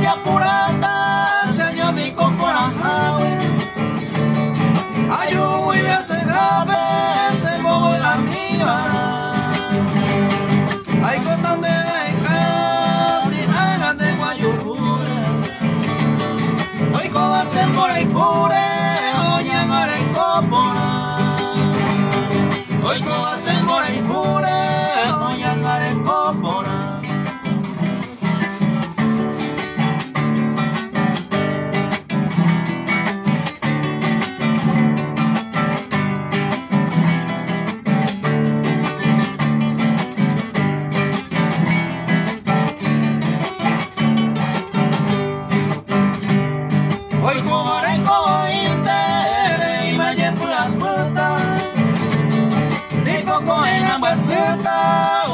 ya curata, señor mi cocorajao. Ayudo y me se gabe, se movo la mía. Ay, con de casi hagan de guayucura. Hoy como se por el cure, hoy en el copora. Hoy como se por el cure, hoy en el copora. Hoy cobaré como intere y me llevo la puta, ni poco en la baseta.